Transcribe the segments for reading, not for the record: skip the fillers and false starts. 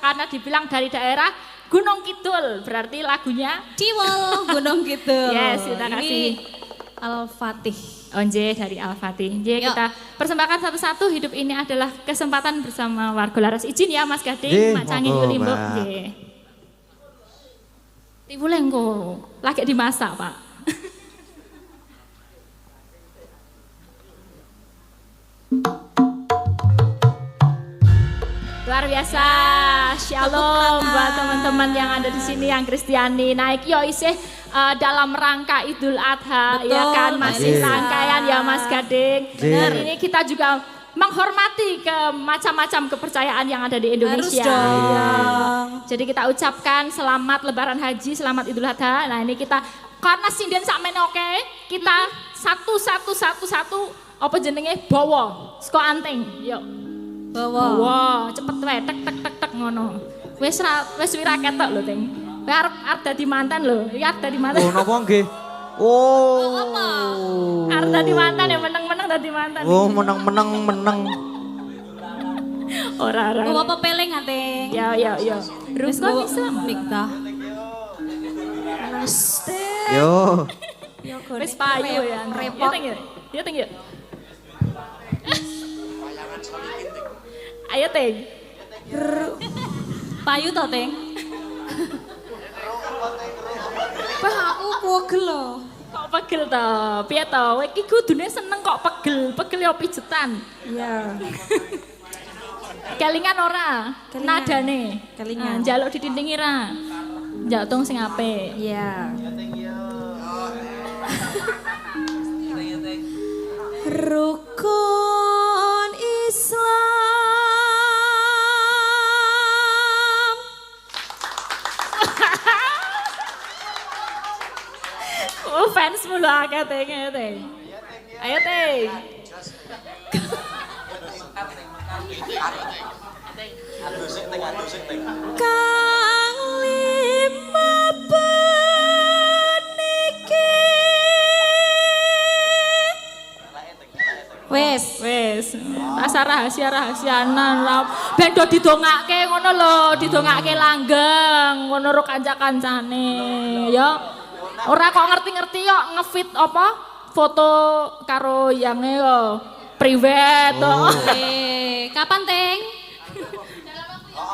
karena dibilang dari daerah Gunung Kidul, berarti lagunya Ciwol Gunung Kidul. Yes, kita kasih Al-Fatih. Onje dari Al-Fatih. Jadi kita persembahkan satu-satu. Hidup ini adalah kesempatan bersama warga Laras. Izin ya Mas Gading, Mak Canggih Limbuk. Ibu Lengko, lagi dimasak Pak. Luar biasa, shalom buat teman-teman yang ada di sini yang Kristiani. Naik yo isih dalam rangka Idul Adha. Betul, ya kan masih rangkaian ya Mas Gading. Benar. Ini kita juga menghormati ke macam-macam kepercayaan yang ada di Indonesia. Harus dong. Ya. Jadi kita ucapkan selamat Lebaran Haji, selamat Idul Adha. Nah ini kita karena sinden sakmene oke, kita satu apa jenenge bawa saka anting. Yuk. Bawa, cepet wae tek ngono. Wis wira ketok lho, Ting. Kowe arep dadi mantan lho. Iki arep dadi mantan. Oh, napa nggih? Oh. Apa? Arep dadi mantan ya meneng-meneng dadi mantan. Oh, meneng. Ora. Oh, apa peling ate? Ya. Ruko bisa. Mikta. Yo. Wis payu ya. Repot. Ya, Ting. Ayo Ting. Payu to, Ting? Bah aku pegel loh. Kok pegel to? Piye to? Kowe iki kudune seneng kok pegel. Pegel yo pijetan. Iya. Kelingan ora? Kelingan. Nadane. Kelingan. Njaluk didindingi ra? Njaluk tung sing apik. Iya. Rukun Islam. Oh fans mulu akeh Ting. Ayo Ting. Kang lima peniki. Wes. Rahasia-rahasianan lah. Ben do didongake ngono lho, didongake langgeng ngono ro kanca-kancane. Ya. Ora kok ngerti-ngerti yo ngefit apa? Foto karo yange yo priwet to. Kapan, Ting?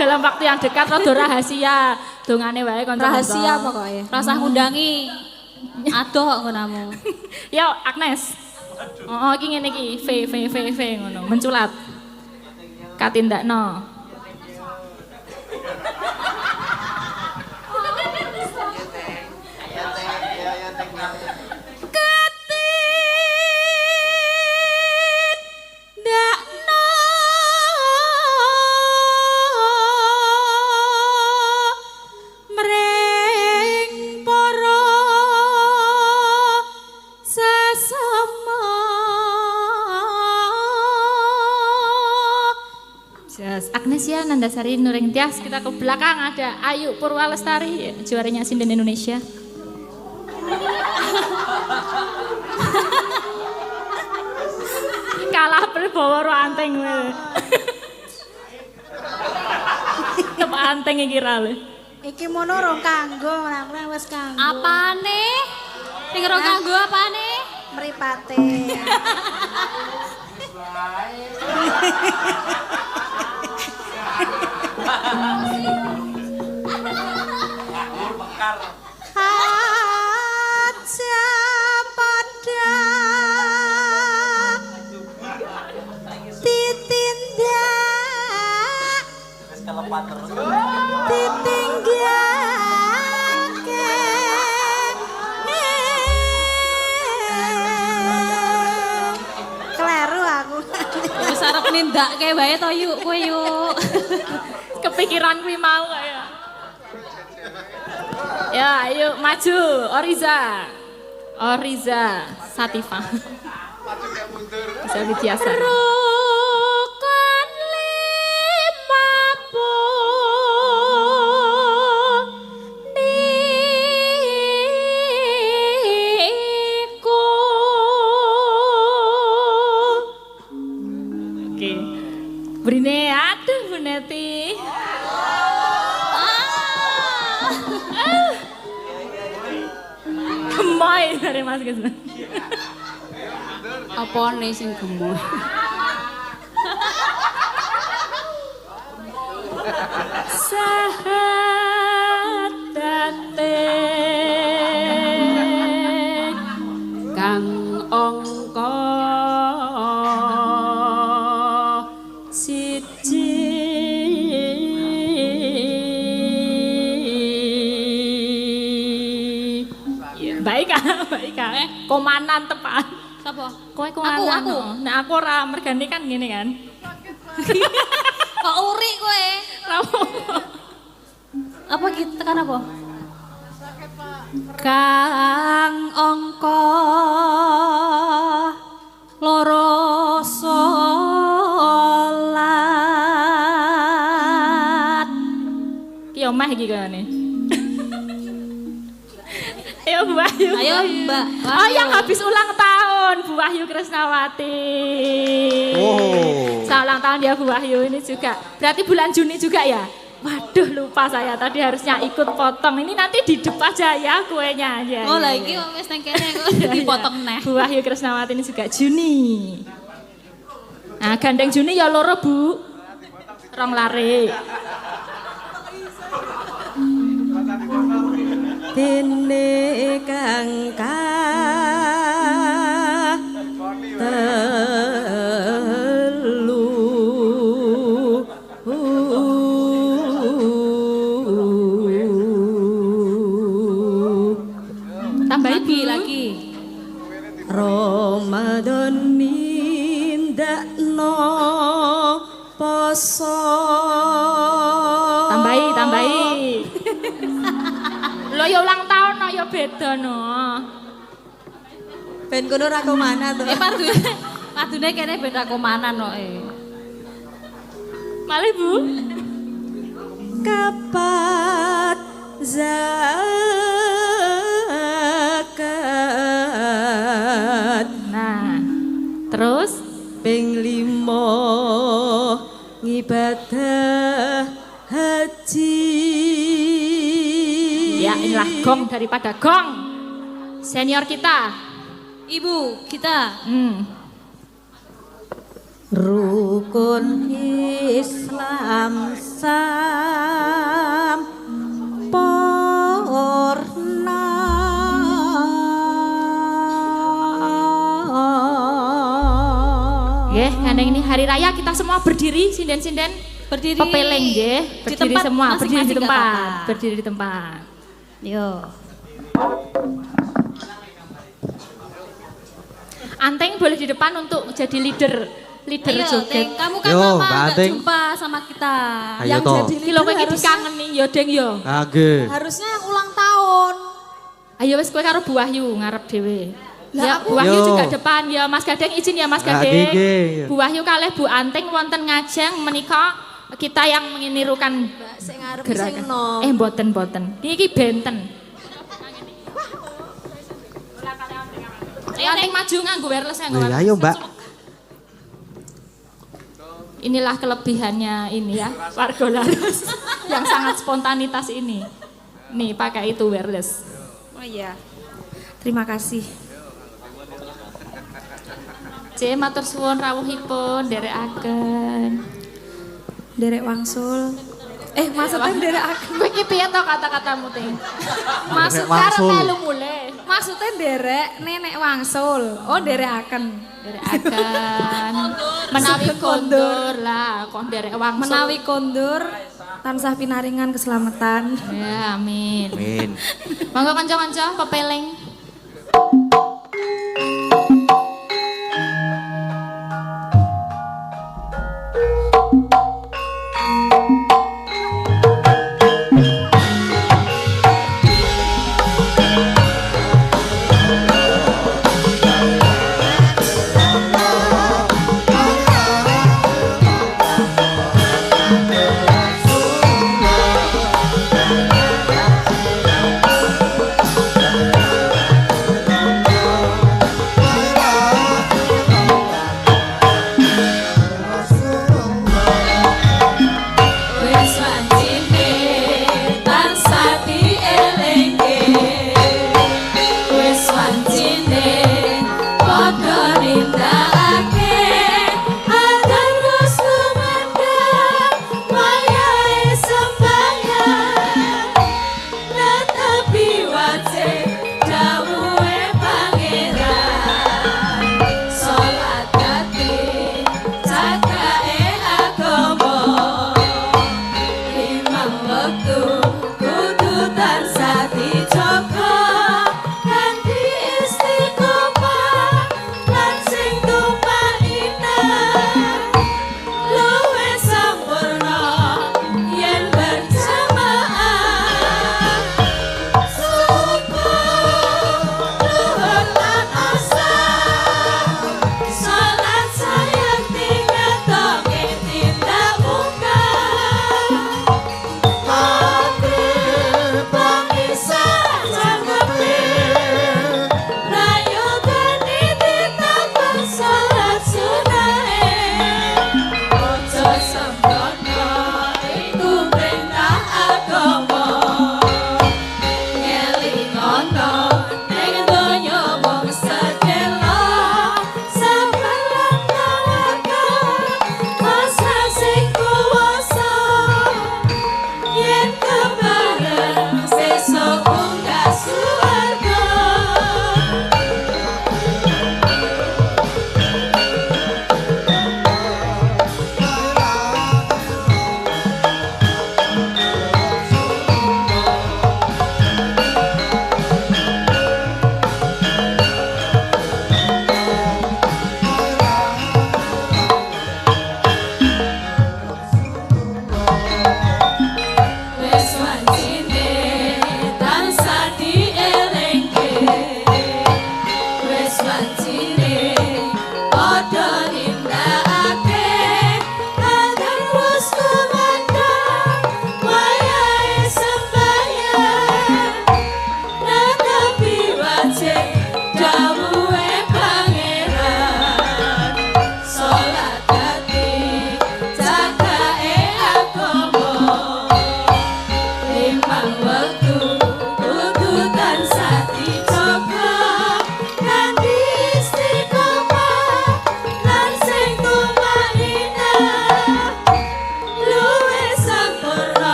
Dalam waktu yang dekat rada rahasia. Dongane wae kanca-kanca. Rahasia pokoknya. Rasa ngundangi. Adoh kok ngonamu. Yo Agnes. Oh, iki ngene iki, V ngono, menculat. Katindakno. Ndakno mring para sesama. Agnesia Nandasari Nuring Tias, kita ke belakang ada Ayu Purwalestari, juaranya sinden Indonesia. Kalah berbawa ro anteng we. Tep anteng iki ra le. Iki mono rong kanggo, ora wis kanggo. Apane? Sing ora kanggo apane? Mripate. Aja pada ditindak ditinggake kleru aku. Wis arep nindake wae to yuk kowe yuk. Kepikiran kuwi mau kaya. Ya, ayo maju Oriza Sativa. Bisa biasa. Rukun lima niku. Oke. Brine aduh Bu Neti. gemoy dari Mas Gus. Apa nih sing gemoy? Sahatate Kang angka siji baik ah komanan tepat Sapa? kowe komanan Aku. nah aku ora mergane kan ngene kan Kok uri kowe? Apa kita tekan apa? Kang angka loro salat. ki omah iki kayane ayo Bu Wahyu Ayo Mbak. oh yang habis ulang tahun Bu Wahyu Krisnawati Oh. Selamat ulang tahun ya Bu Wahyu ini juga berarti bulan Juni juga ya waduh lupa saya tadi harusnya ikut potong ini nanti di depan aja ya kuenya aja Oh lah iki wis nang kene kok dipotong neh. Bu Wahyu Krisnawati ini juga Juni nah gandeng Juni ya loro Bu rong lare Dene kang telu tambahin Bu Lagi. Ramadan nindakno poso tambahi lo ya ulang tahun no ya beda no ben kono ra kemana to Padune kene ben aku manan kok malih Bu kapat zakat nah terus ping 5 ngibadah haji ya inilah gong daripada gong senior kita Ibu kita rukun Islam sampurna nggih ngandeng ini hari raya kita semua berdiri sinden-sinden berdiri pepeleng nggih di berdiri tempat semua berdiri di masing-masing, tempat gak apa-apa. berdiri di tempat Yo. Anteng boleh di depan untuk jadi leader Ayo, joget. Teng, kamu kan Yo, lama Mbak nggak Anteng. jumpa sama kita. Ayo yang toh. jadi Kilo leader iki harusnya, dikangeni yo Deng yo. Nggih. harusnya yang ulang tahun. Ayo wis kowe karo Bu Wahyu ngarep dhewe. Lah, Ya aku- Bu Wahyu Yo. juga depan ya Mas Gadeng izin ya Mas Ah, Gadeng. nggih. Bu Wahyu kalih Bu Anteng wonten ngajeng menika kita yang menirukan Sing ngarep sing gerakan. nom. Mboten. Iki benten. Ayo Anteng maju nganggo wireless nganggo Lah, wireless. ayo, Mbak. Inilah kelebihannya ini ya, warga Laras yang sangat spontanitas ini. Nih pakai itu wireless. Oh iya. Terima kasih. C matur suwun rawuhipun nderekaken. Derek wangsul. Maksudnya derek aku. Kowe iki piye to kata-katamu Ting? Maksud Derek wangsul. Karo melu mulai. Maksudnya derek nenek wangsul. Oh derek akan. Nderekaken. Menawi kondur lah, kok nderek wangsul. Menawi kondur tansah pinaringan keselamatan. Ya, amin. Amin. Monggo kanca-kanca pepeleng.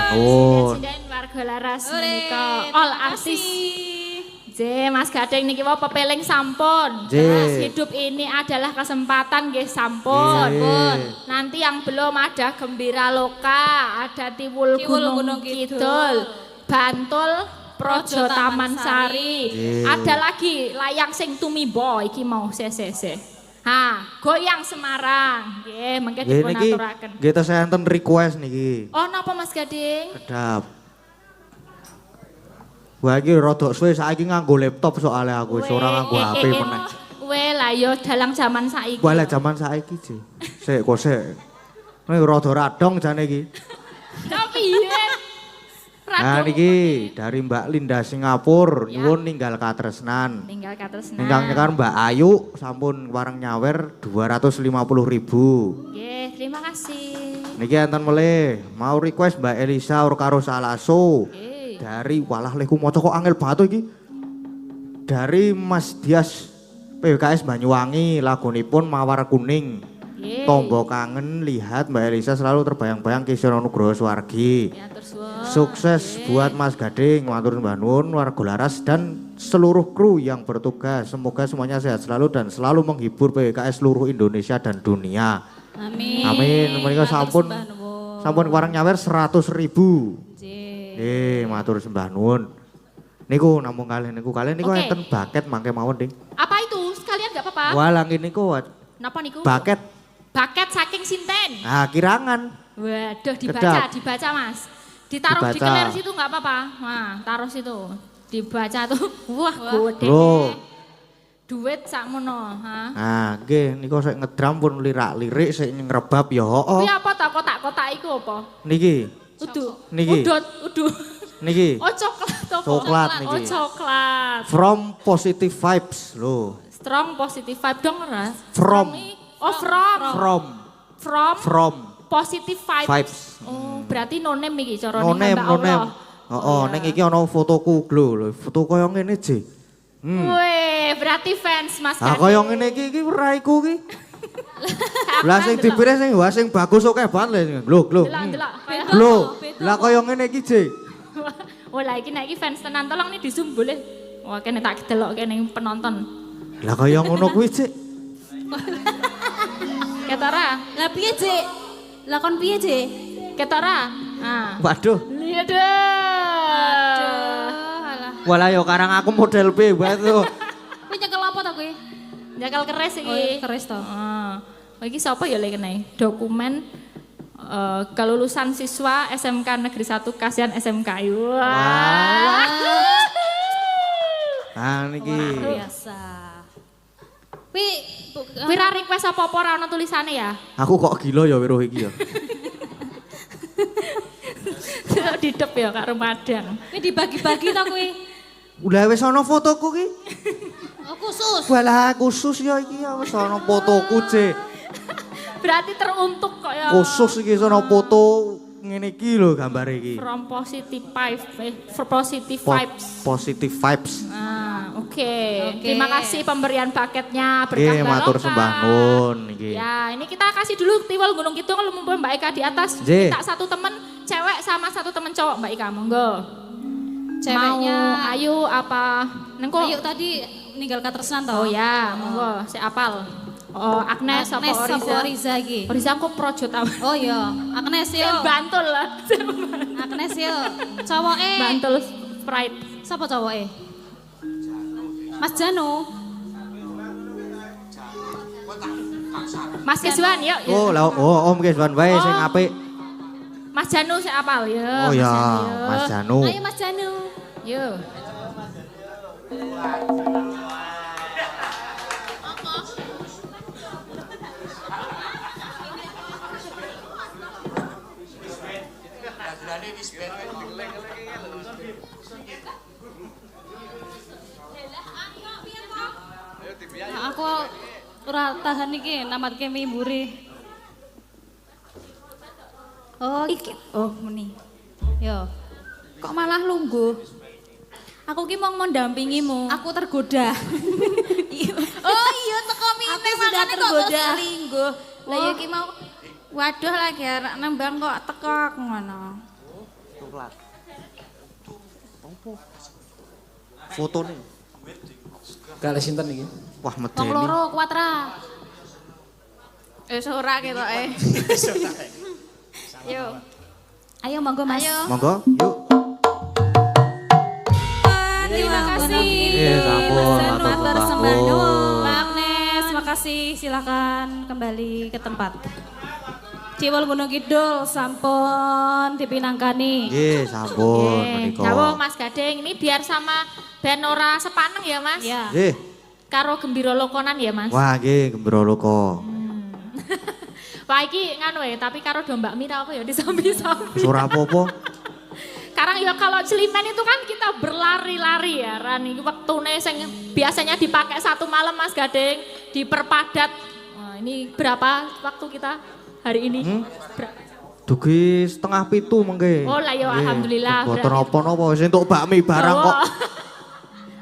Bangun. Sinden warga laras menika all artis. J Mas Gading niki wau pepeling sampun. J. Terus hidup ini adalah kesempatan nggih sampun. J. Nanti yang belum ada Gembira Loka, ada Tiwul Gunung Kidul, Bantul Projo Taman Sari. Ada lagi layang sing tumibo iki mau se. Ha, goyang Semarang. Nggih, mengke dipun Niki aturaken. kita enten request niki. Oh, napa Mas Gading? Kedap. Wah iki rada suwe saiki nganggo laptop soalnya aku ora nganggo HP meneh. Weh lah yo dalang zaman saiki. Wah lah jaman saiki sih. Sik kok sik. Nek rada radong jane iki. Tapi piye? Nah niki dari Mbak Linda Singapura nyuwun ninggal katresnan. Tinggal katresnan. Ingkang nyekar Mbak Ayu sampun wareng nyawer 250.000. Nggih, terima kasih. Niki enten melih mau request Mbak Elisa or karo Salaso. Nggih. Dari walah leku maca kok angel banget iki. Dari Mas Dias PWKS Banyuwangi lagunipun Mawar Kuning. Nggih. Tombo kangen lihat Mbak Elisa selalu terbayang-bayang Kisah Nugroho Swargi. Ya tersuwun. Sukses buat Mas Gading, matur mbah nuwun, warga laras dan seluruh kru yang bertugas. Semoga semuanya sehat selalu dan selalu menghibur PWKS seluruh Indonesia dan dunia. Amin. Amin. Mereka sampun wareng nyawer 100.000. Matur sembah nuwun. Niku namung kalian niku enten baket mangke mawon, Ding. Apa itu? Sekalian enggak apa-apa? Walang niku Napa niku? baket. Baket saking sinten? Nah, kirangan. Waduh, Kedap. dibaca Mas. Ditaruh di Dibaca. keler situ enggak apa-apa. Nah, taruh situ. Dibaca tuh. Wah, gede. Loh. Duit sakmono, ha. Nah, nggih niku sik ngedram pun lirak-lirik sik ngrebab ya hooh. Kuwi apa ta kotak-kotak iku apa? Niki. Udu. Niki. Udu. Niki. Oh, coklat apa? Coklat niki. Oh, coklat. From Positive Vibes lho. Strong positive vibe dong ora? From. Oh, from positive vibes. Vibes. Oh, berarti no name iki carane No name, hamba no Allah. name. Heeh, ning iki ana fotoku lho. Foto kaya ngene, Ji. Weh, berarti fans Mas Ah Gading. kaya ngene iki ora iku iki. Lah sing dipilih sing wah sing bagus oke banget lho. Delok. Lho, lah kaya ngene iki, Ji. Oh, lah iki nek iki fans tenan tolong nih di zoom boleh. Wah, kene tak delok kene penonton. Lah kaya ngono kuwi, Ji. Ketara, Lah piye, Cik? Lah kon piye, Cik? ketara. Ah. Waduh. Lihat deh. Alah. Walah yo karang aku model B wae tuh. Kowe nyekel apa ta kowe? Jakal keres iki. Oh, keris to. Oh, iki sapa ya lek kene? Dokumen kelulusan siswa SMK Negeri 1 Kasihan SMK. Wah. Nah niki. Biasa. Wira request apa-apa ora ono tulisane ya? Aku kok gila ya weruh iki ya. Didep ya karo Madang. Kowe dibagi-bagi ta kowe? Udah wis ana fotoku ki. Oh, khusus. Walah khusus ya iki ya wis ana fotoku, Ji. Berarti teruntuk kok ya. Khusus iki ana foto ngene iki lho gambar iki. From positive vibes, for positive vibes. Positive vibes. Oke. Terima kasih pemberian paketnya berkah Nggih, matur barokah. sembah nuwun iki. Ya, ini kita kasih dulu Tiwul Gunung Kidul mumpung Mbak Eka di atas. Nggih. Minta satu temen cewek sama satu temen cowok Mbak Eka, monggo. Ceweknya Mau Ayu apa? Nengko. Ayo tadi ninggal katresnan to. Oh ya, monggo, saya apal. Oh, Agnes apa Agnes Oriza? apa Oriza iki? Oriza kok Projo Taman. Oh iya, Agnes yo. Bantul lah. Agnes yo. Cowoke. Bantul Sprite. Sapa cowoke? Mas Jano. Mas Keswan, yuk. yuk. Oh, lah Om Keswan wae sing apik. Mas Janu saya apal ya. Oh ya, Janu, Mas Janu. Ayo Mas Jano. Yuk. Nah, aku ora tahan iki namatke mimburi. Oh, Iki, oh muni. yo. Kok malah lungguh? Aku ki mau mendampingimu. Aku tergoda. Oh iya teko mine Aku sudah makane kok tergoda. selingkuh. Lah ya ki mau waduh lagi arek nembang kok teko ngono. coklat. Apa? Fotone. Kali sinten iki? Wah, Wong medeni. loro kuatra. Ora ketoke. Yuk. Ayo monggo Mas. Ayo. Monggo, yuk. Terima kasih. Sampun, Matur sembah nuwun. Mbak Agnes, makasih. Silakan kembali ke tempat. Ciwol Gunung Kidul sampun dipinangkani. Nggih, sampun menika. Dawuh Mas Gading, ini biar sama band ora sepaneng ya Mas. Ya. Nggih. Karo Gembira Lokonan ya Mas. Wah, nggih gembira loko. Wah iki nganu ya, tapi karo domba mira apa ya disambi-sambi. Ora apa-apa. Sekarang ya kalau celimen itu kan kita berlari-lari ya Ran. Ini waktune sing biasanya dipakai 1 malam Mas Gading, diperpadat. Nah, ini berapa waktu kita hari ini? Berapa? Dugi 6:30 mengke. Oh lah ya alhamdulillah. Boten berarti- apa-napa wis entuk bakmi barang kok. Dawa.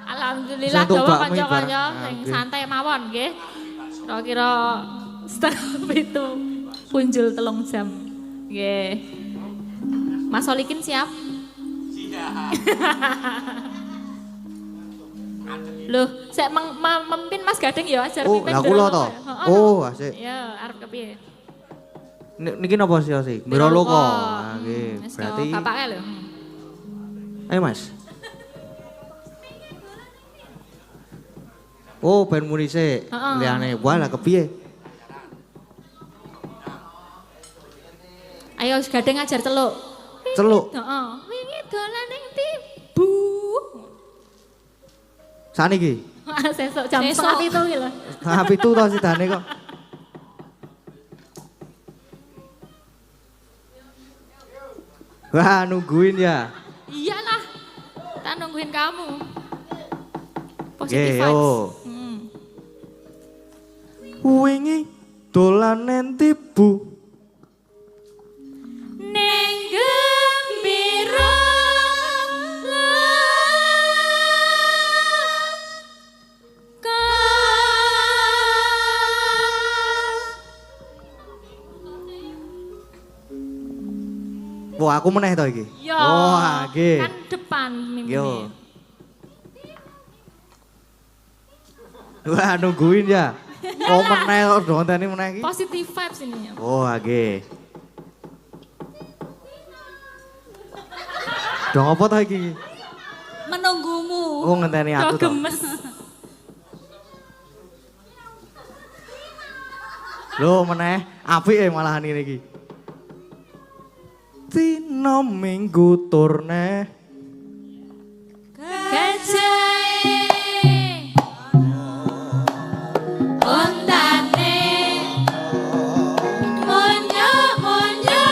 Alhamdulillah Saya entuk dawa bakmi kanca-kanca barang. sing Oke. santai mawon nggih. Kira-kira 6:30 punjul 3 jam. Nggih. Mas Solikin siap? Loh, saya memimpin Mas Gading ya, ajar Oh, pimpin lah kula Gembira to. Loko ya. Heeh, Oh, no. asik. Ya, arep kepiye? Niki napa sih? Gembira loko. Ah, nggih. Wis to, Berarti bapake lho. ayo Mas. Oh, ben muni sik. Heeh. Liyane wah lah kepiye? Ayo Gading ajar celuk. Celuk. Heeh. Wingi dolan ning tibu. Saniki. Sesuk jam Sesuk. 7:30 iki lho. Nah, pitu to sidane kok. Wah, nungguin ya. Iyalah. Kita nungguin kamu. Nggih, Positive vibes. yo. Hmm. Wingi dolanen tibu. Neng gembira Wah, aku meneh to iki. Yo, Wah, nggih. kan depan Yo. mimpinnya. Wah, nungguin ya. Kok meneh kok donteni meneh iki? Positive vibes ini. Oh, nggih. Dong apa to iki? Menunggumu. Oh, ngenteni aku Kok to. gemes. Lho, meneh apik malahan ini iki. Dino minggu turne. Gajahe ontane monyo-monyo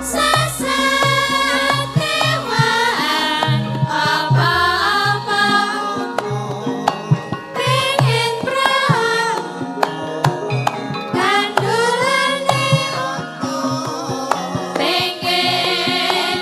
sesatewaan apa-apa pengen perang kandulane pengen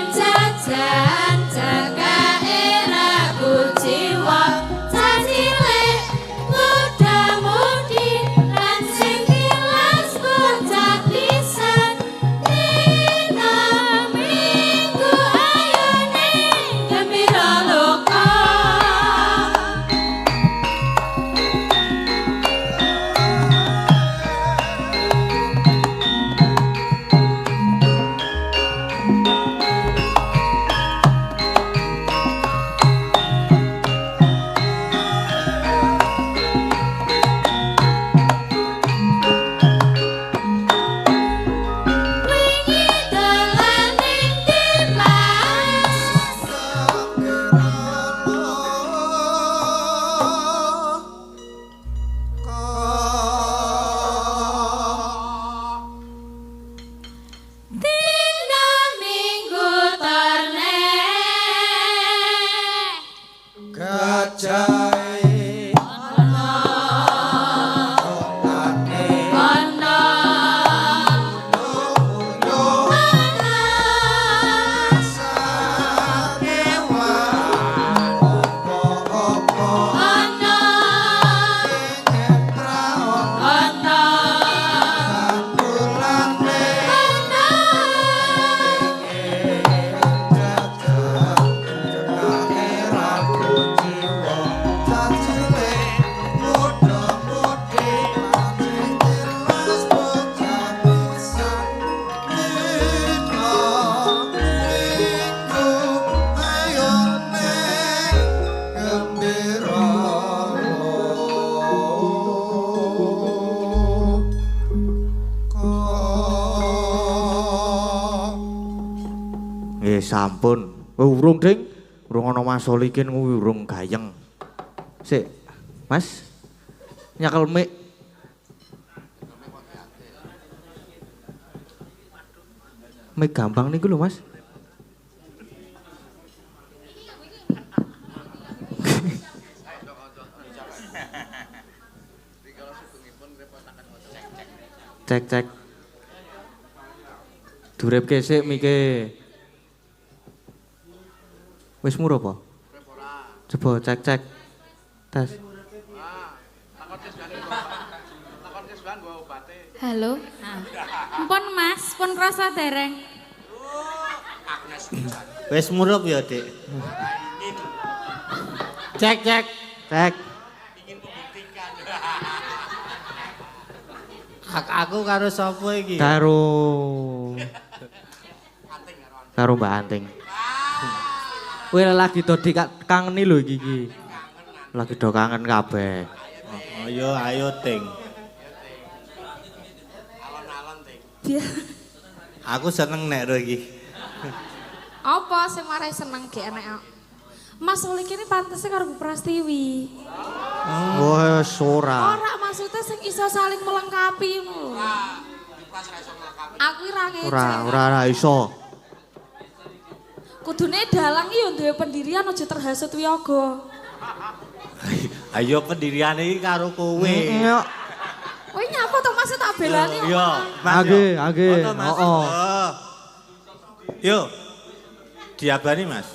Nggih sampun. Urung Ding. Urung ana Mas Solikin kuwi urung gayeng. Sik. Mas. Nyakel mik. Mik gampang niku lho Mas. Cek cek. Durepke sik mike. Wis muro apa? Coba cek cek. Tes. Halo. Pun Mas, pun krasa dereng. Wis murup ya, Dik. Cek cek. Cek. Aku karo sapa iki? Karo Mbak Anting. Kowe lagi do dikangeni lho iki. Lagi do kangen kabeh. Ayo ayo Ting. Aku seneng nek ro iki. Apa sing marai seneng gek enek? Mas Solik ini pantesnya karo Bu Prastiwi. Wah, ora. Ora maksudnya sing iso saling melengkapi lho. Aku ora ngece. Ora iso. Kudune dalang iki yo duwe pendirian aja terhasut wiyaga. Ayo pendirian iki karo kowe. Yo. Kowe nyapa to Mas tak belani. Yo, Age. Oh. Yo. Diabani Mas.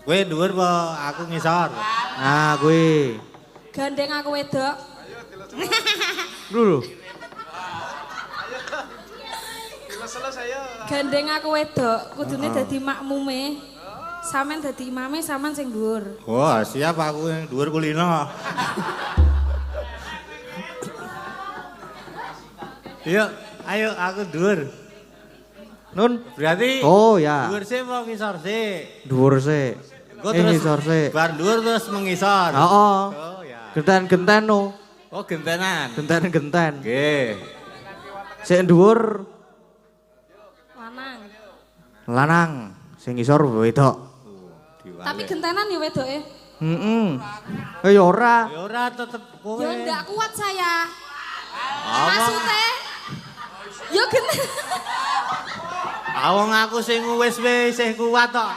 Kowe dhuwur apa aku ngisor? Nah, kuwi. Gandeng aku wedok. Lho. Gandeng aku wedok, kudune dadi makmume. Sampeyan dadi imame, sampean sing dhuwur. Wah, siap aku yang dhuwur kulino. Yuk, ayo aku dhuwur. Nun. Berarti Oh ya. dhuwur sih mau ngisor sih. Dhuwur sik. Gue terus ngisor sik. bar dhuwur terus mengisor. Heeh. Oh ya. Genten-genten no. Oh gentenan. Genten-genten. Nggih. Sik dhuwur Lanang. lanang, sing ngisor wedok. Tapi gentenan ya wedoke. Heeh. Ya ora. Ya ora tetep kowe. Ya ndak kuat saya. Awang, Maksudnya ya genten. awang aku sing wis kuat tok.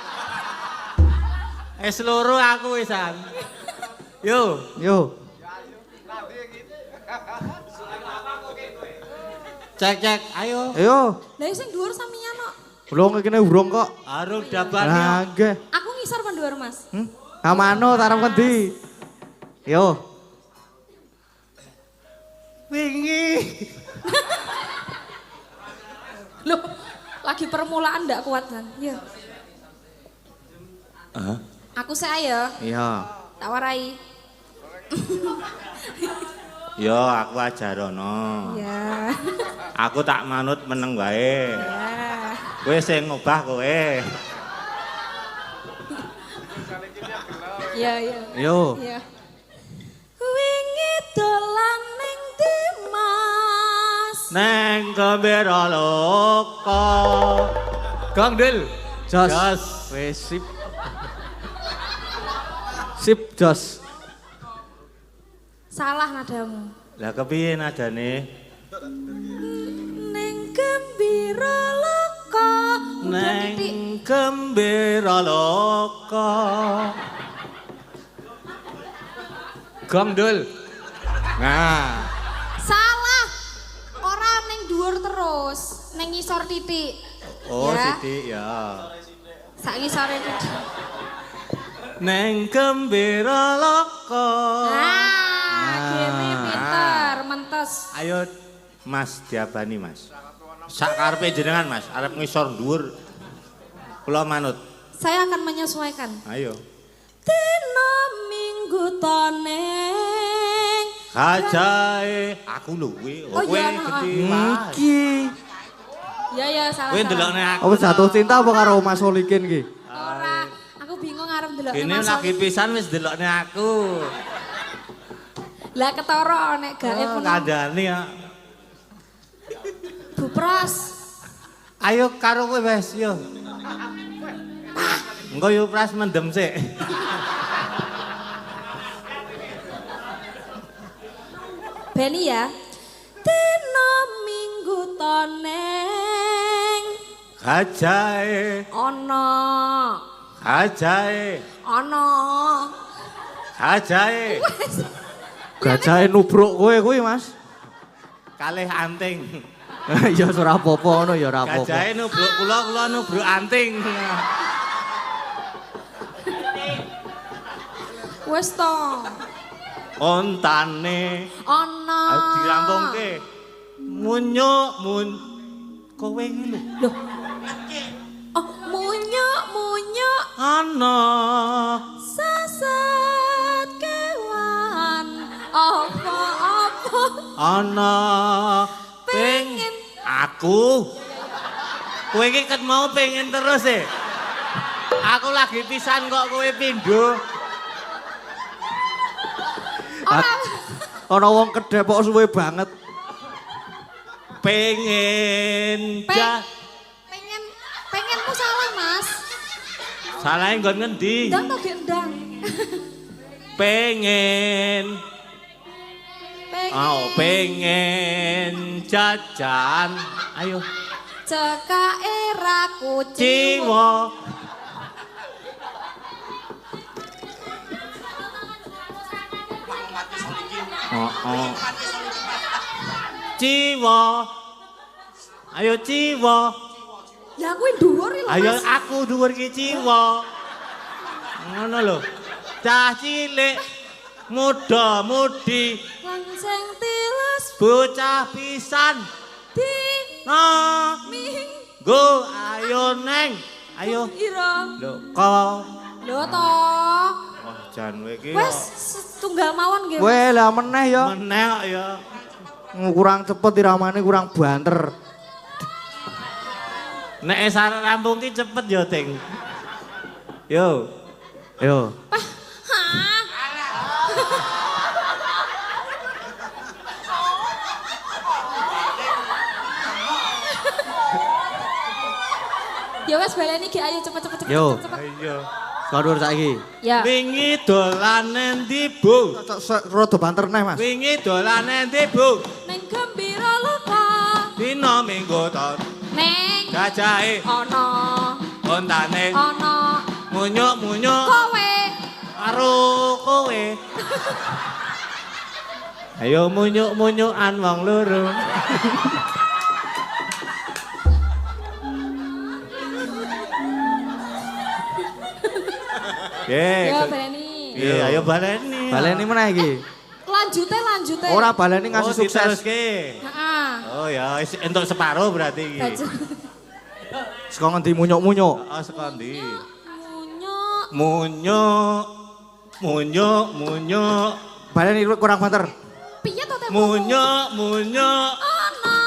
Loro aku wisan. Yo. Cek, ayo. Lah sing dhuwur sampeyan kok. Belum kene urung kok. Arung dabane. Lah nggih. Aku ngisor pan dhuwur, Mas. Kamano tarep ngendi? Yo. Wingi. Loh, lagi permulaan ndak kuat kan? Ya. Aku saya Iya. tak warai. Yo, aku ajarono. Ya. Aku tak manut meneng wae. Ya. Kowe sing ngubah kowe. Ya. Yo. Ya. Wingi dolan ning Dimas. Neng gembira loka. Gong Dil. Jos. Wes sip. Sip jos. Salah nadamu. Lah kepiye nadane? Ning gembira loka. Neng gembira loka. Gong Dul. Nah, Salah. Ora ning dhuwur terus, ning ngisor titik. oh Ya. Siti ya. Sak ngisore titik. Neng gembira loka. Gini pinter, mentes. Ayo Mas diabani Mas. Sak karepe jenengan Mas, arep ngisor dhuwur. Kula manut. Saya akan menyesuaikan. Ayo. Dina minggu toneng. Kajae aku lho kuwi. Oh, Kowe iya, gede Mas. Iki. Ya salah. Kowe ndelokne aku. Apa jatuh cinta apa karo Mas Solikin ki? Ora, aku bingung arep ndelok. Kene lagi pisan wis ndelokne aku. Lah ketara nek gaib ngono. Kandhane ya. Bu Pros. Ayo karo kowe wis yo. Engko yo pras mendem sik. Beni ya. Dina minggu toneng Gajahe, ana gajahe, ana gajahe. Gajahe nubruk kowe kuwi, Mas. Kalih anting. Ya ora apa-apa ngono ya ora apa-apa. Gajahe nubruk kula nubruk anting. wis to. Ontane Ana. dirampungke. Munyuk kowe iki lho. Loh. Oh, munyuk Ana sasat kewan apa-apa ana pengen aku. Kowe iki ket mau pengen terus e. Aku lagi pisan kok kowe pindho. Ana wong kedepok suwe banget. Pengen pengenmu salah Mas. Salahe nggon ngendi? Ndang to ge ndang. Pengen pengen jajan. Ayo. Cekake ra kuciwa. Ciwa. Ciwa. Ayo ciwa. Ya kuwi dhuwur lho Ayo Mas. aku dhuwur ki ciwa. Ngono lho. Cah cilik muda mudi Langsung tilas bocah pisan. di ming Go ayo neng. Ayo. ira. Lho kok. Lho to. Wah jan kowe iki. Wes setunggal mawon nggih. Kowe lah meneh ya. Meneh kok ya. Kurang cepet iramane kurang banter. Nek sareng rampung ki cepet ya, Ting. Yo. Yo. Ya wes baleni ki ayo cepet. Yo. Ayo. Sadur saiki. Ya. Wingi dolan endi, Bu? Rada banter neh, Mas. Wingi dolan endi, Bu? Neng gembira lupa. Dina minggu ton. Neng Gajahe, ana ontane, ana munyuk-munyuk kowe. karo kowe. Ayo munyuk-munyukan wong loro. Ya baleni. Iya, ayo baleni. Baleni meneh iki. Lanjute. Ora baleni ngasih sukses. Diteruske. Heeh. Oh ya, entuk separo berarti iki. Saka ngendi munyuk-munyuk. Oh, saka ndi? Munyuk. Munyuk. Baleni kurang banter. Piye to tempo? Munyuk. Ana.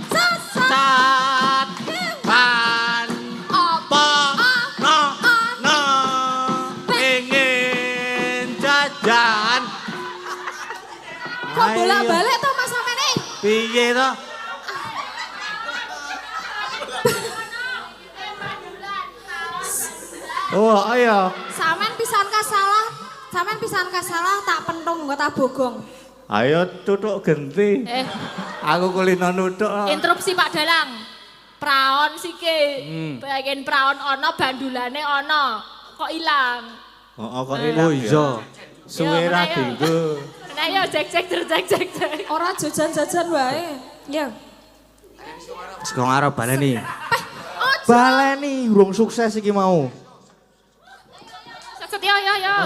Sasat Sat pan apa? no pengen jajan. Kok bolak-balik to Mas samene? Piye to? Oh, ayo. Sampean pisan kasalah tak pentung nggo tak bogong. Ayo tutuk genti. Aku kulino nutuk. Interupsi Pak Dalang. Praon sike. Pengen praon ono bandulane ono. Kok ilang? Oh, kok Oh iya. Suwe ra dinggo. Nah yo cek. Ora jajan-jajan wae. Ya. Saka ngarep baleni. Baleni urung sukses iki mau. Set yo.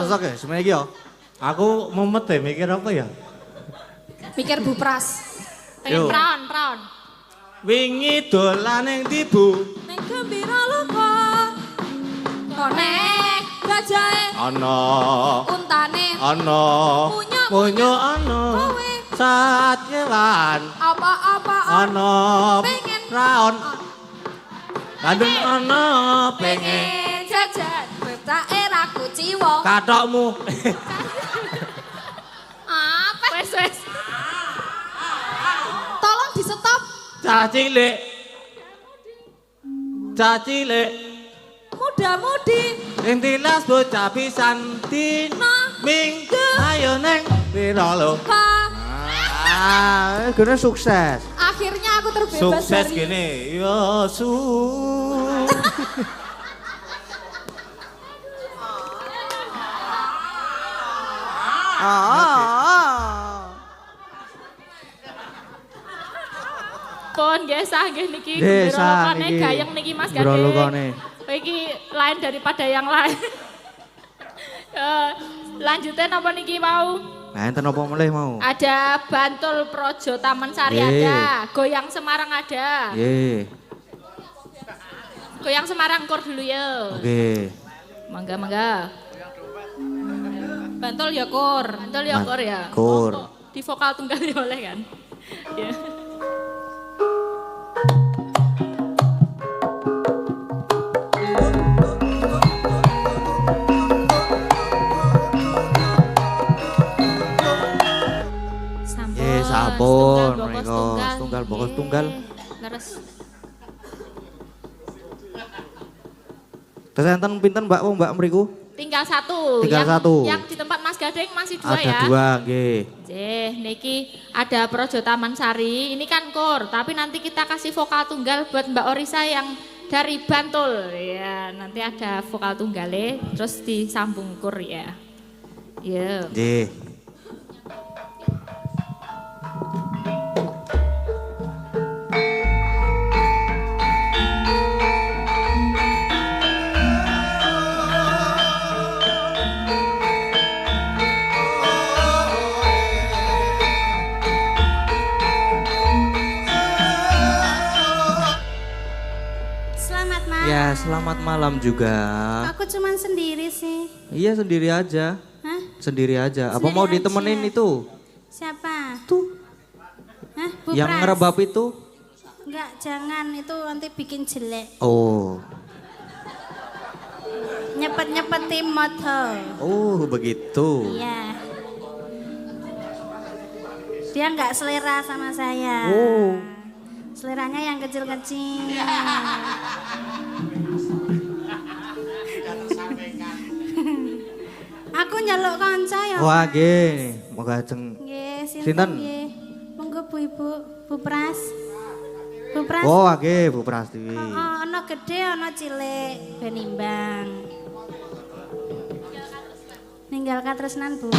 Masuk ya, semuanya iki ya. Aku mumet deh mikir apa ya? Mikir bupras. Pengen Yo. praon. Wingi dolan ning ndi, Bu? Neng gembira lupa. Kone gajahe Ana, untane ana. Munyuk ana. kowe. Sat kewan. Apa-apa Ana pengen raon. Kandung ana pengen pengen jajan. Betake ra kuciwa. katokmu. Apa? Wes. Tolong di stop. Cah cilik. bocah cilik Muda-mudi. intilas bocah pisan ming ayo neng piro lo Gini sukses. Akhirnya aku terbebas sukses dari gini yo su Pun nggih sah nggih niki Nggih, sah, berolokane niki. gayeng niki Mas Gading. Berolokane. Iki lain daripada yang lain. Lanjutin apa niki mau? Nah, enten apa mulai mau? Ada Bantul Projo Taman Sari Ye. ada, Goyang Semarang ada. Ye. Goyang Semarang kor dulu ya. Oke. Mangga. Bantul ya kur. Bantul ya kor ya. Kur. Oh, di vokal tunggal ya boleh kan? Ya. Sampun. Ye, sampun, Setunggal, mriko. bokos Setunggal, bokos Ye, tunggal. Leres. Terus enten pinten Mbak Mbak mriku? Tinggal satu. Tinggal yang, satu. Yang di tempat Mas Gading masih dua Ada ya. dua, nggih. Niki ada Projo Taman Sari. Ini kan kor, tapi nanti kita kasih vokal tunggal buat Mbak Orisa yang dari Bantul. Ya, nanti ada vokal tunggalnya, terus disambung kur ya. Ya. Nggih. Selamat malam. Ya, selamat malam juga. Aku cuman sendiri sih. Iya, sendiri aja. Hah? Sendiri aja. Apa Sendiri mau aja. ditemenin itu? Siapa? Tuh, Hah? Bu yang Pras? ngerebab itu? Enggak, jangan. Itu nanti bikin jelek. Oh. Nyepet-nyepetin motor. Oh, begitu. Iya. Dia nggak selera sama saya. Oh. Seleranya yang kecil-kecil. Aku nyeluk kanca ya. Wah, nggih. Moga ajeng. Nggih, Sinten? sinten nggih. Monggo Bu Ibu, Bu Pras. Bu Pras. Oh, nggih, Bu Prastiwi. Oh, ana gede, ana cilik, ben imbang. Ninggal katresnan, Bu.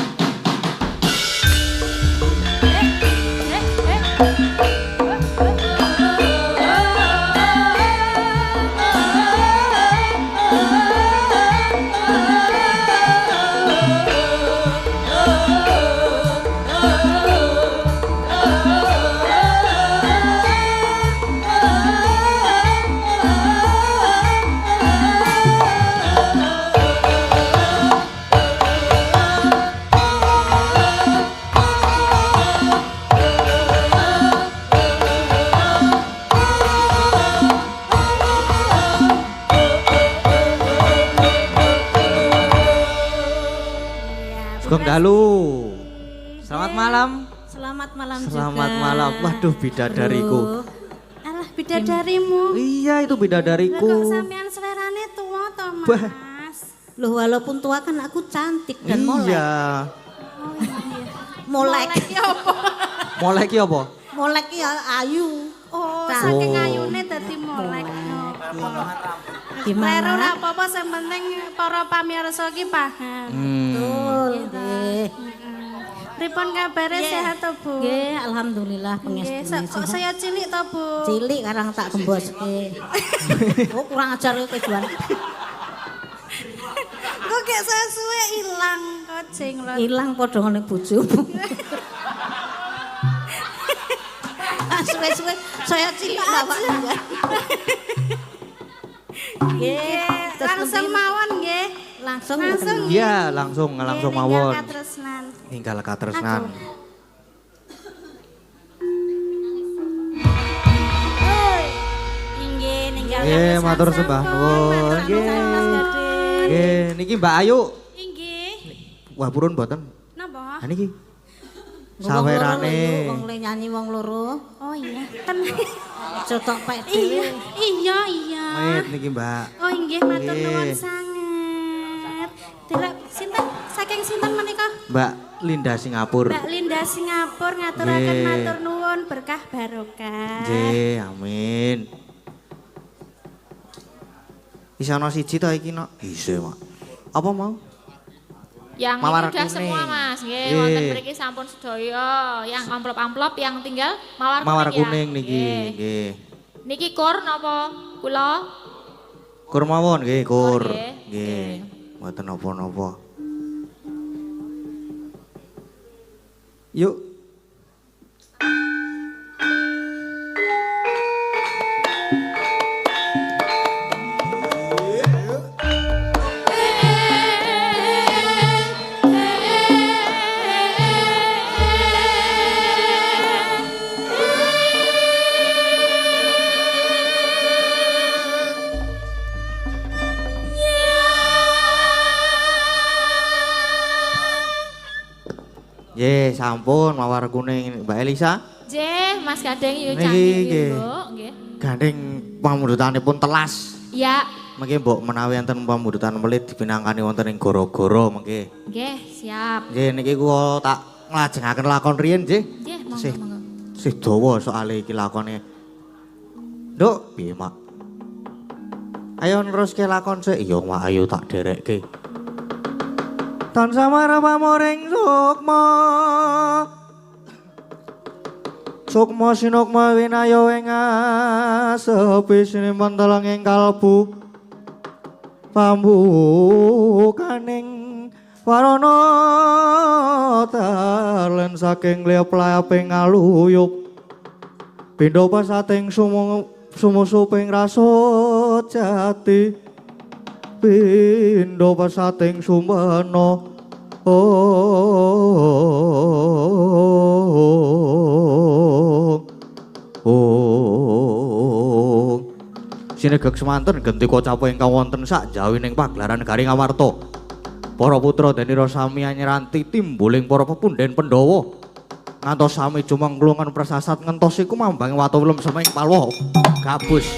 Sugeng dalu. Selamat malam. Selamat malam juga. Selamat malam. Waduh, bidadariku. Alah, bidadarimu. Iya, itu Lah kok bidadariku. sampean selerane tua to, Bah. Mas? Loh walaupun tua kan aku cantik dan molek. Iya. Molek. Molek ki apa? Molek ya ayu. Oh, Cak. saking Oh. ayune dadi molek. Gimana? Kleru ora apa-apa, sing penting para pamirsa ki paham. Betul. Nggih. Pripun kabare sehat to, Bu? Nggih, alhamdulillah Nggih, pengestune kok sehat. saya cilik to, Bu? Cilik karang tak gemboske. Oh, kurang ajar kowe Juan. Kok kayak saya suwe ilang kok jenglot. Ilang padha ngene bojomu. Ah, suwe-suwe saya cilik lah Pak. Nggih, terus Langsung kemudian- mawon nggih. langsung Langsung. Iya, langsung Nggih, mawon. ninggal katresnan. Ninggal katresnan. Nggih, ninggal Nggih, matur sampun. sembah nuwun. Matur Nggih. nuwun, Mas Gading. Nggih, niki Mbak Ayu. Inggih. Wah, purun mboten. Napa? Ha niki. Wong loro lho, Sawerane. Wong le nyanyi wong loro. Oh iya, ten Cotok pek Iya, dhewe. iya, iya. Wait niki Mbak. Oh inggih matur Nggih. nuwun sanget. Derek sinten saking sinten menika? Mbak Linda Singapura. Mbak Linda Singapura ngaturaken Nggih. matur nuwun berkah barokah. Nggih, amin. Isa ana siji to iki no? Bisa, Mak. Apa mau? Yang Mawar ini udah kuning. semua Mas. Nggih, Nggih. wonten mriki sampun sedaya. Yang amplop-amplop yang tinggal mawar, Mawar kuning, kuning ya. niki, Nggih. nggih. Niki kur napa? Kula Kur mawon nggih, kur. Kur, nggih. Nggih. Mboten napa-napa. Yuk. Nggih, sampun mawar kuning Mbak Elisa. Nggih, Mas Gading yo Niki, canggih nggih. nggih, Bu. Nggih. Gandeng pamundutanipun telas. Ya, Mengki mbok menawi enten pamundutan melit dipinangkani wonten ing goro-goro mengki. nggih, siap. Nggih niki kula tak nglajengaken lakon riyin nggih. Nggih, Sih. monggo, monggo. Sih dawa soalé iki lakone. Nduk, piye, Mak? Ayo neruske lakon sik. Iya, Mak, ayo tak derekke. Tansah marapamoring sukma. Sukma sinukma winayo ing asepi sinimpun teleng ing kalbu. Pambukaning warana talen saking liya playaping ngaluyup. Pindha pasating sumusuping rasa jati. Pindha pasating sumena Sinegek semanten genti kocapu ingkang wonten sak jawining pagelaran Garing Awarta. Para putra Denira sami anyeranti timbuling para pepunden Pandhawa. Ngantos sami jumengklungan prasasat ngentos iku mambang watulem semeng palwa gabus.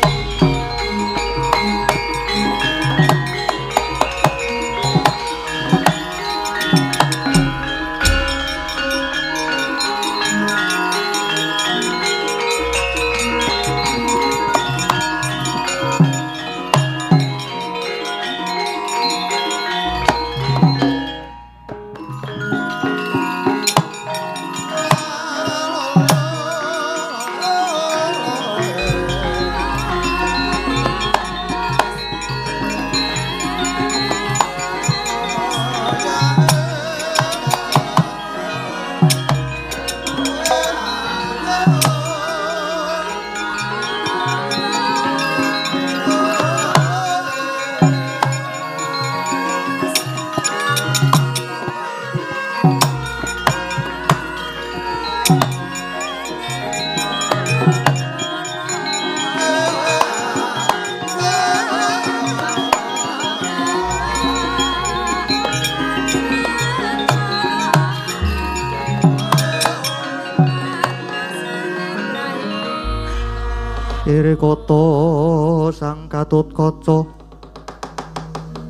Ire koto sang katut kaca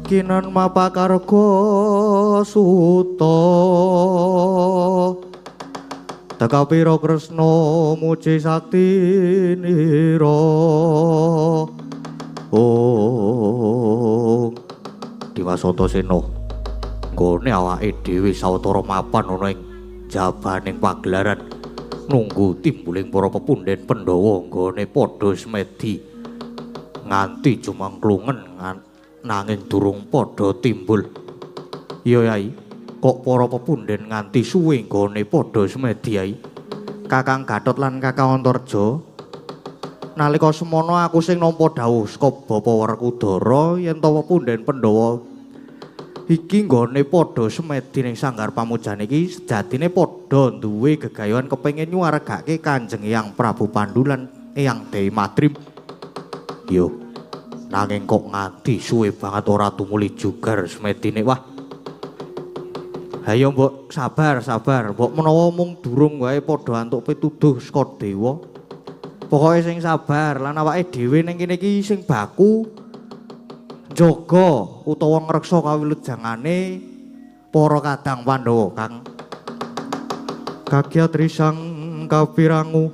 kinan mapakarga suta Tekapira Kresna muji sakti nira Diwasata Sena nggone awake dhewe sawetara mapan ana ing jabaning pagelaran nunggu timbuling para pepunden Pandhawa nggone padha semedi nganti jumangklungen nanging durung padha timbul. Ya Yai, kok para pepunden nganti suwe nggone padha semedi Yai. Kakang Gatot lan Kakang Antarja nalika semono aku sing nampa dawuh saka Bapa Werkudara yen to pepunden Pandhawa iki nggone padha semedi ning sanggar pamujan iki sejatine padha duwe gegayuhan kepengin nyuwargake Kanjeng Hyang Prabu Pandhu lan Eyang Dewi Madrim. Yo, nanging kok nganti suwe banget ora tumuli jugar semedine. Wah. Hayo mbok sabar, mbok menawa mung durung wae padha antuk pituduh saka dewa. Pokoke sing sabar lan awake dhewe ning kene iki sing baku jaga utawa ngreksa kawilujengane para kadang Pandhawa, Kang. Kakya trisang kapirangu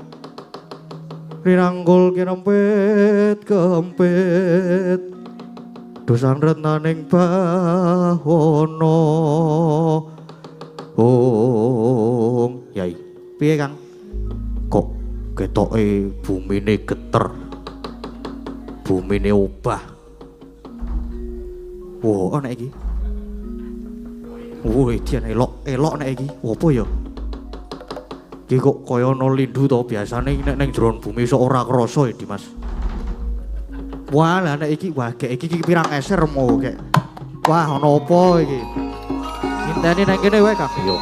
rinanggul kinempit kempit dosan rentaning bawana Yai piye Kang kok ketoke bumine geter bumine obah ana iki dian elok nek iki opo ya iki kok kaya ana lindu to biasane nek ning jero bumi sok ora krasa Dimas wah lah nek iki wah gek iki pirang eser mo gek wah ana apa iki nginteni nang kene wae Kang yo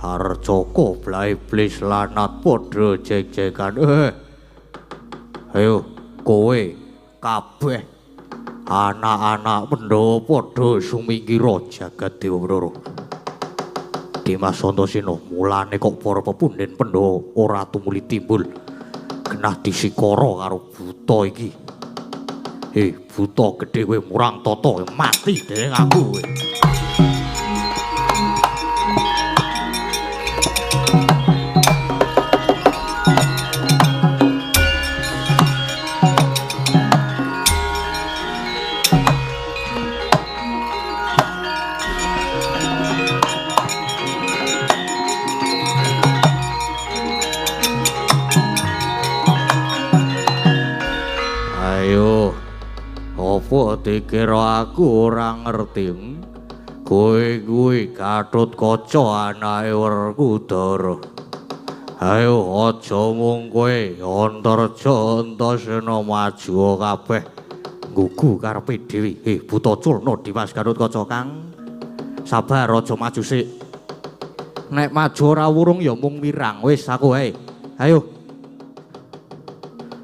Harjoko blai-blis lanat padha jek-jekan ayo kowe kabeh anak-anak Pandhawa padha sumingkira jagat Dewa Dimas Antasena mulane kok para pepunden Pandhawa ora tumuli timbul genah disikara karo buta iki buta gedhe kowe murang tata mati dening aku kowe apa dikira aku ora ngerti kowe kuwi Gatotkaca anake Werkudara ayo aja mung kowe Antarja Antasena maju kabeh nggugu karepe dhewe buta culna Dimas Gatotkaca Kang sabar aja maju sik nek maju ora wurung ya mung mirang wis aku wae ayo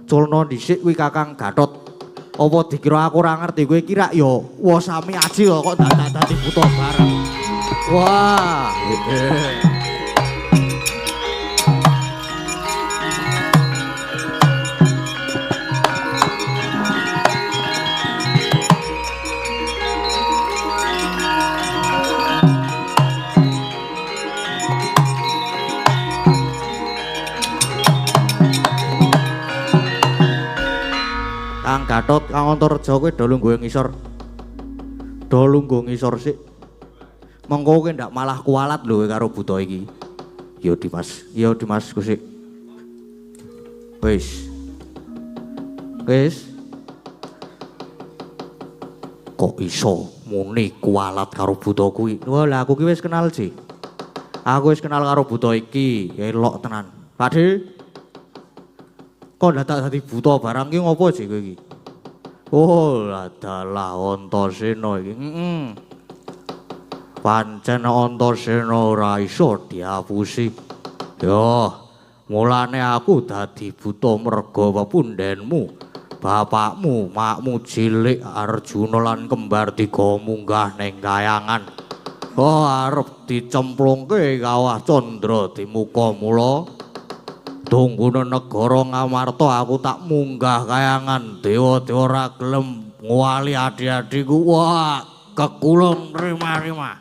culna dhisik kuwi Kakang Gatot apa dikira aku ora ngerti kowe kira ya wa sami aji kok dadi buta bareng. Wah. Kang Gatot, Kang Antarja kowe do lungguh ngisor. Do lungguh ngisor sik. Mengko kowe ndak malah kualat lho karo buta iki. Ya Dimas Gusik. Wis. Kok iso muni kualat karo buta kuwi? Wah, lah aku ki wis kenal sih. Aku wis kenal karo buta iki, elok tenan. Pakde. Kok dadak dadi buta barang ki ngopo sih kowe iki? Oh, adalah Antasena iki. Pancen Antasena ora iso diapusi. Yo, mulane aku dadi buta merga pepundenmu. Bapakmu, makmu cilik Arjuna lan kembar tiga munggah ning kayangan. Oh, arep dicemplungke kawah Candra di muka mula. Tunggune negara Ngamarta aku tak munggah kayangan dewa-dewa ora gelem nguwali adi-adiku. Wah, kekulung rima-rima.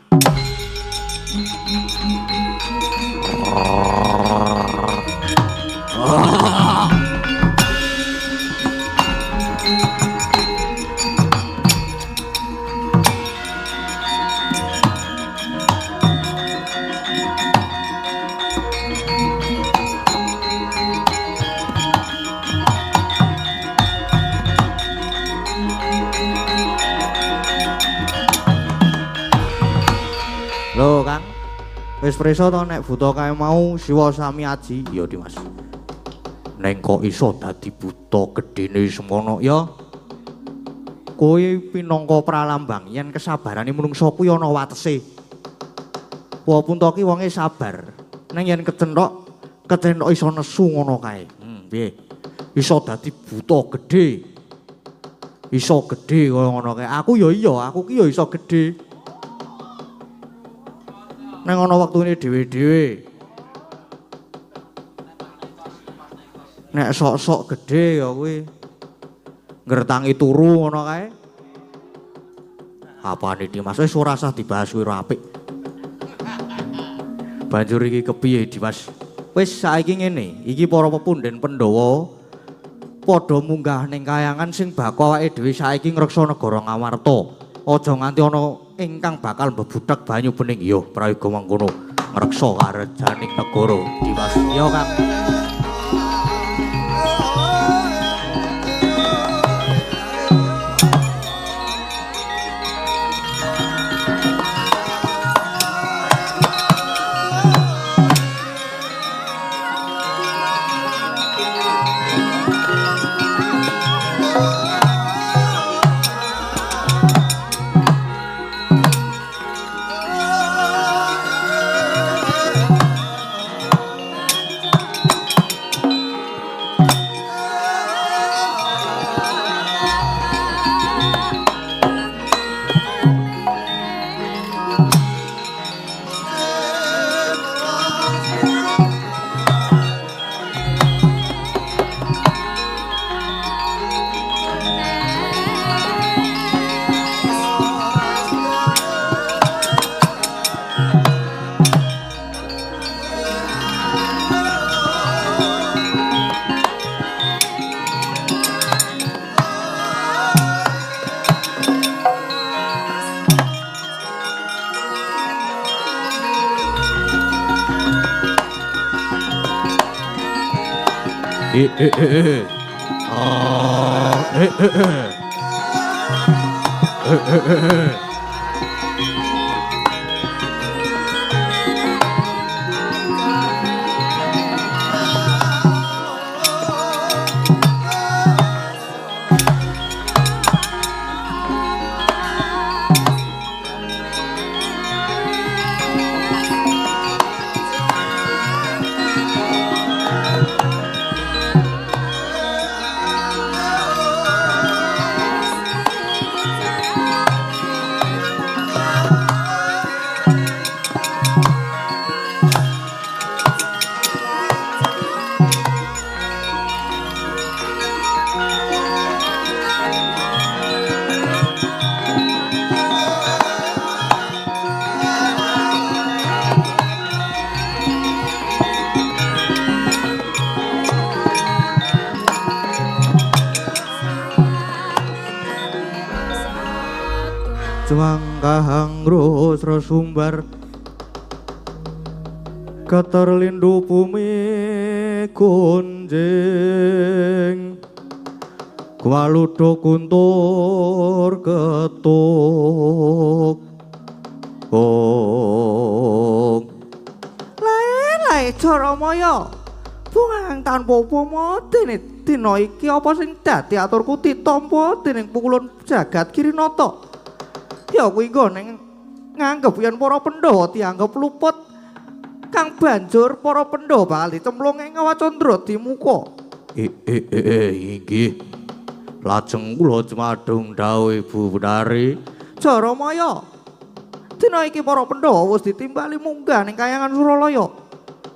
Lho Kang, wis preso to nek buta kae mau siwa sami aji? Ya Dimas. Neng kok iso dadi buta gedene semono ya. Kowe pinangka pralambang yen kesabarane menungsa kuwi ana watese. Walaupun to ki wonge sabar. Neng yen kecenthok iso nesu ngono kae. Piye? Iso dadi buta gedhe. Iso gedhe kaya ngono kae. Aku ya iya, aku ki ya iso gedhe. Neng ana wektune dhewe-dhewe. Nek sok-sok gedhe ya kuwi ngertangi turu ngono kae. Apane Dimas wis ora usah dibahas kuwi apik. Banjur iki kepiye Dimas? Wis saiki ngene, iki para pepundhen Pandhawa padha munggah ning kayangan sing bako awake dhewe saiki ngreksa negara Ngamarta. Aja nganti ana ingkang bakal mbebudak banyu bening ya prayoga mangkono ngreksa karejaning negara Dimas. Ya Kang. Kahang rus resumbar keterlindu bumi kunjing kualudo kuntur ketuk lae Jaramaya bungang tanpa upama dene dina iki apa sing dadi aturku ditampa dening pukulan jagat Kirinata. Ya kuwi nggone nganggep yen para Pandhawa dianggep luput kang banjur para Pandhawa bakal dicemplung ing Kawacandra dimuka. Inggih. Lajeng kula jumadung dawuh Ibu Bedari. Jaramaya. Dina iki para Pandhawa wis ditimbali munggah ning kayangan Suralaya.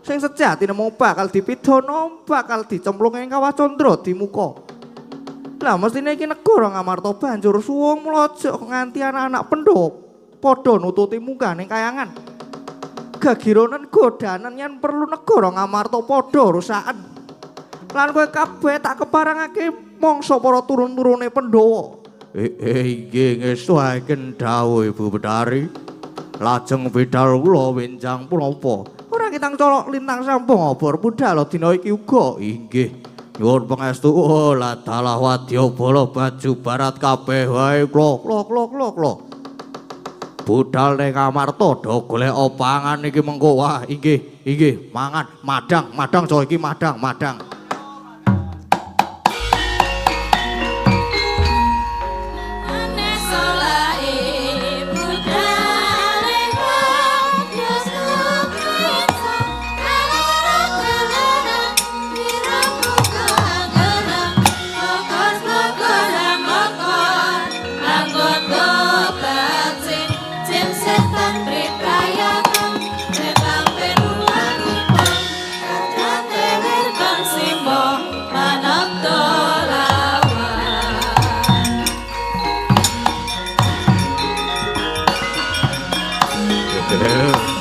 Sing sejatine mung bakal dipidana, bakal dicemplung ing Kawacandra dimuka. Lah mestine iki negara Ngamarta banjur suwung mlojok nganti anak-anak Pandhawa padha nututi munggah ning kayangan. Gagironen godanen yen perlu negara Ngamarta padha rusaken. Lan kowe kabeh tak keparangake mangsa para turun-turune Pandhawa. Inggih ngestuhaken dawuh Ibu Bedari. Lajeng bidal kula wenjang punapa. Ora kitang colok lintang sambung obor budal dina iki uga. Inggih. Nyuwun pangestu la dalah wadyabala baju barat kabeh wae klo. Budal ning Ngamarta do golek pangan iki mengko wah inggih mangan madang so iki madang. Aduh.